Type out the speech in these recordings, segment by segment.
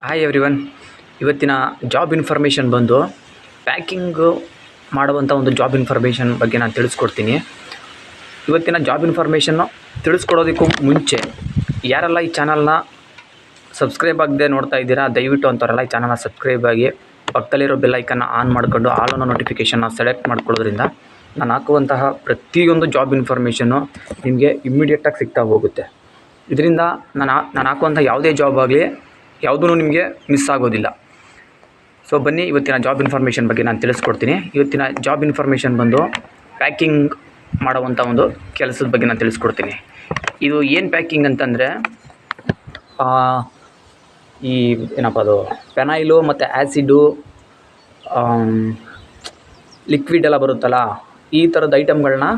Hi everyone. ಇವತ್ತಿನ job information ಬಂದು packing ಮಾಡುವಂಥ ಒಂದು ಜಾಬ್ ಇನ್ಫಾರ್ಮೇಷನ್ ಬಗ್ಗೆ ನಾನು ತಿಳಿಸ್ಕೊಡ್ತೀನಿ. ಇವತ್ತಿನ ಜಾಬ್ ಇನ್ಫಾರ್ಮೇಷನ್ನು ತಿಳಿಸ್ಕೊಡೋದಕ್ಕೂ ಮುಂಚೆ ಯಾರೆಲ್ಲ ಈ ಚಾನಲ್ನ ಸಬ್ಸ್ಕ್ರೈಬ್ ಆಗದೆ ನೋಡ್ತಾ ಇದ್ದೀರಾ, ದಯವಿಟ್ಟು ಅಂಥವರೆಲ್ಲ ಈ ಚಾನಲ್ನ ಸಬ್ಸ್ಕ್ರೈಬ್ ಆಗಿ ಪಕ್ಕದಲ್ಲಿರೋ ಬೆಲ್ ಐಕನ್ನ ಆನ್ ಮಾಡಿಕೊಂಡು ಆಲ್ ಅನ್ನೋ ನೋಟಿಫಿಕೇಷನ್ನ ಸೆಲೆಕ್ಟ್ ಮಾಡ್ಕೊಳ್ಳೋದ್ರಿಂದ ನಾನು ಹಾಕುವಂತಹ ಪ್ರತಿಯೊಂದು ಜಾಬ್ ಇನ್ಫಾರ್ಮೇಷನ್ನು ನಿಮಗೆ ಇಮ್ಮಿಡಿಯೇಟಾಗಿ ಸಿಗ್ತಾ ಹೋಗುತ್ತೆ. ಇದರಿಂದ ನಾನು ಹಾಕುವಂಥ ಯಾವುದೇ ಜಾಬ್ ಆಗಲಿ ಯಾವುದೂ ನಿಮಗೆ ಮಿಸ್ ಆಗೋದಿಲ್ಲ. ಸೊ ಬನ್ನಿ, ಇವತ್ತಿನ ಜಾಬ್ ಇನ್ಫಾರ್ಮೇಷನ್ ಬಗ್ಗೆ ನಾನು ತಿಳಿಸ್ಕೊಡ್ತೀನಿ. ಇವತ್ತಿನ ಜಾಬ್ ಇನ್ಫಾರ್ಮೇಷನ್ ಬಂದು ಪ್ಯಾಕಿಂಗ್ ಮಾಡುವಂಥ ಒಂದು ಕೆಲಸದ ಬಗ್ಗೆ ನಾನು ತಿಳಿಸ್ಕೊಡ್ತೀನಿ. ಇದು ಏನು ಪ್ಯಾಕಿಂಗ್ ಅಂತಂದರೆ, ಈ ಏನಪ್ಪ ಅದು ಪೆನೈಲು ಮತ್ತು ಆ್ಯಸಿಡು, ಲಿಕ್ವಿಡ್ ಎಲ್ಲ ಬರುತ್ತಲ್ಲ, ಈ ಥರದ ಐಟಮ್ಗಳನ್ನ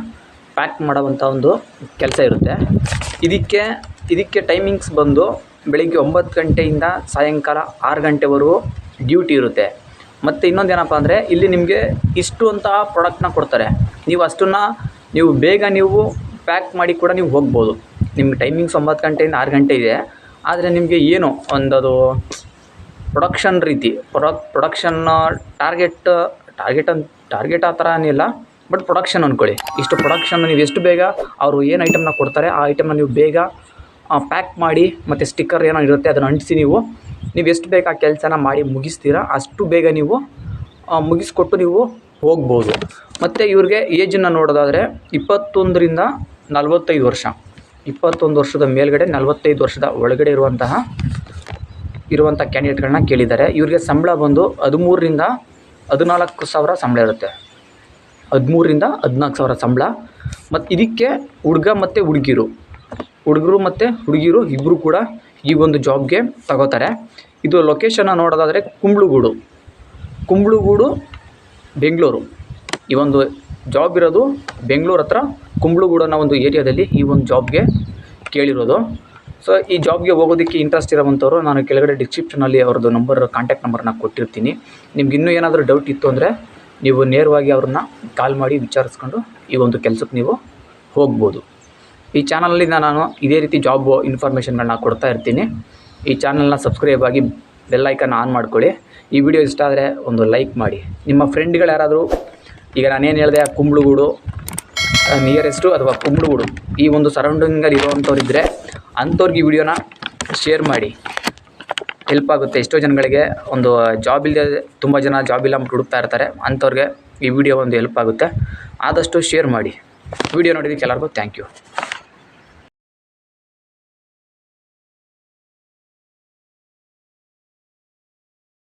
ಪ್ಯಾಕ್ ಮಾಡುವಂಥ ಒಂದು ಕೆಲಸ ಇರುತ್ತೆ. ಇದಕ್ಕೆ ಟೈಮಿಂಗ್ಸ್ ಬಂದು ಬೆಳಿಗ್ಗೆ 9 ಗಂಟೆಯಿಂದ ಸಾಯಂಕಾಲ 6 ಗಂಟೆವರೆಗೂ ಡ್ಯೂಟಿ ಇರುತ್ತೆ. ಮತ್ತು ಇನ್ನೊಂದೇನಪ್ಪ ಅಂದರೆ, ಇಲ್ಲಿ ನಿಮಗೆ ಇಷ್ಟು ಅಂತ ಪ್ರಾಡಕ್ಟ್ನ ಕೊಡ್ತಾರೆ. ನೀವು ಅಷ್ಟನ್ನು ಬೇಗ ಪ್ಯಾಕ್ ಮಾಡಿ ಕೂಡ ನೀವು ಹೋಗ್ಬೋದು. ನಿಮ್ಗೆ ಟೈಮಿಂಗ್ಸ್ 9 ಗಂಟೆಯಿಂದ 6 ಗಂಟೆ ಇದೆ. ಆದರೆ ನಿಮಗೆ ಏನು ಒಂದದು ಪ್ರೊಡಕ್ಷನ್ ರೀತಿ ಪ್ರೊಡಕ್ಷನ್ ಟಾರ್ಗೆಟ್ ಆ ಥರ ಏನಿಲ್ಲ, ಬಟ್ ಪ್ರೊಡಕ್ಷನ್ ಅಂದ್ಕೊಳ್ಳಿ. ಇಷ್ಟು ಪ್ರೊಡಕ್ಷನ್ ನೀವು ಎಷ್ಟು ಬೇಗ ಅವರು ಏನು ಐಟಮ್ನ ಕೊಡ್ತಾರೆ ಆ ಐಟಮ್ನ ನೀವು ಬೇಗ ಪ್ಯಾಕ್ ಮಾಡಿ ಮತ್ತು ಸ್ಟಿಕ್ಕರ್ ಏನೋ ಇರುತ್ತೆ ಅದನ್ನು ಅಂಟಿಸಿ ನೀವು ಎಷ್ಟು ಬೇಗ ಆ ಕೆಲಸನ ಮಾಡಿ ಮುಗಿಸ್ತೀರಾ ಅಷ್ಟು ಬೇಗ ನೀವು ಮುಗಿಸ್ಕೊಟ್ಟು ನೀವು ಹೋಗ್ಬೋದು. ಮತ್ತು ಇವ್ರಿಗೆ ಏಜನ್ನು ನೋಡೋದಾದರೆ 21ರಿಂದ 45 ವರ್ಷ, 21 ವರ್ಷದ ಮೇಲ್ಗಡೆ 45 ವರ್ಷದ ಒಳಗಡೆ ಇರುವಂಥ ಕ್ಯಾಂಡಿಡೇಟ್ಗಳನ್ನ ಕೇಳಿದ್ದಾರೆ. ಇವ್ರಿಗೆ ಸಂಬಳ ಬಂದು 13ರಿಂದ 14 ಸಾವಿರ ಸಂಬಳ ಇರುತ್ತೆ. 13ರಿಂದ 14 ಸಾವಿರ ಸಂಬಳ. ಮತ್ತು ಇದಕ್ಕೆ ಹುಡುಗರು ಮತ್ತು ಹುಡುಗಿರು ಇಬ್ಬರು ಕೂಡ ಈ ಒಂದು ಜಾಬ್ಗೆ ತಗೋತಾರೆ. ಇದು ಲೊಕೇಶನ್ನ ನೋಡೋದಾದರೆ ಕುಂಬ್ಳಗೂಡು ಬೆಂಗಳೂರು. ಈ ಒಂದು ಜಾಬ್ ಇರೋದು ಬೆಂಗಳೂರು ಹತ್ರ ಕುಂಬ್ಳಗೂಡು ಅನ್ನೋ ಒಂದು ಏರಿಯಾದಲ್ಲಿ ಈ ಒಂದು ಜಾಬ್ಗೆ ಕೇಳಿರೋದು. ಸೊ ಈ ಜಾಬ್ಗೆ ಹೋಗೋದಕ್ಕೆ ಇಂಟ್ರೆಸ್ಟ್ ಇರೋವಂಥವ್ರು ನಾನು ಕೆಳಗಡೆ ಡಿಸ್ಕ್ರಿಪ್ಷನಲ್ಲಿ ಅವ್ರದ್ದು ಕಾಂಟ್ಯಾಕ್ಟ್ ನಂಬರ್ನ ಕೊಟ್ಟಿರ್ತೀನಿ. ನಿಮ್ಗೆ ಇನ್ನೂ ಏನಾದರೂ ಡೌಟ್ ಇತ್ತು ಅಂದರೆ ನೀವು ನೇರವಾಗಿ ಅವ್ರನ್ನ ಕಾಲ್ ಮಾಡಿ ವಿಚಾರಿಸ್ಕೊಂಡು ಈ ಒಂದು ಕೆಲಸಕ್ಕೆ ನೀವು ಹೋಗ್ಬೋದು. ಈ ಚಾನಲಲ್ಲಿ ನಾನು ಇದೇ ರೀತಿ ಜಾಬ್ ಇನ್ಫಾರ್ಮೇಷನ್ಗಳನ್ನ ಕೊಡ್ತಾ ಇರ್ತೀನಿ. ಈ ಚಾನಲ್ನ ಸಬ್ಸ್ಕ್ರೈಬ್ ಆಗಿ ಬೆಲ್ ಐಕನ್ ಆನ್ ಮಾಡ್ಕೊಳ್ಳಿ. ಈ ವಿಡಿಯೋ ಇಷ್ಟ ಆದರೆ ಒಂದು ಲೈಕ್ ಮಾಡಿ. ನಿಮ್ಮ ಫ್ರೆಂಡ್ಗಳು ಯಾರಾದರೂ, ಈಗ ನಾನೇನು ಹೇಳಿದೆ, ಕುಂಬ್ಳಗೂಡು ನಿಯರೆಸ್ಟು ಅಥವಾ ಕುಂಬ್ಳಗೂಡು ಈ ಒಂದು ಸರೌಂಡಿಂಗಲ್ಲಿ ಇರೋವಂಥವ್ರು ಇದ್ದರೆ ಅಂಥವ್ರಿಗೆ ಈ ವಿಡಿಯೋನ ಶೇರ್ ಮಾಡಿ. ಹೆಲ್ಪ್ ಆಗುತ್ತೆ. ಎಷ್ಟೋ ಜನಗಳಿಗೆ ಒಂದು ಜಾಬ್ ಇಲ್ಲದೆ ತುಂಬ ಜನ ಜಾಬ್ ಇಲ್ಲ ಅಂತ ಹುಡುಕ್ತಾ ಇರ್ತಾರೆ. ಅಂಥವ್ರಿಗೆ ಈ ವಿಡಿಯೋ ಒಂದು ಹೆಲ್ಪ್ ಆಗುತ್ತೆ. ಆದಷ್ಟು ಶೇರ್ ಮಾಡಿ. ವಿಡಿಯೋ ನೋಡಿದ್ದಕ್ಕೆ ಎಲ್ಲರಿಗೂ ಥ್ಯಾಂಕ್ ಯು.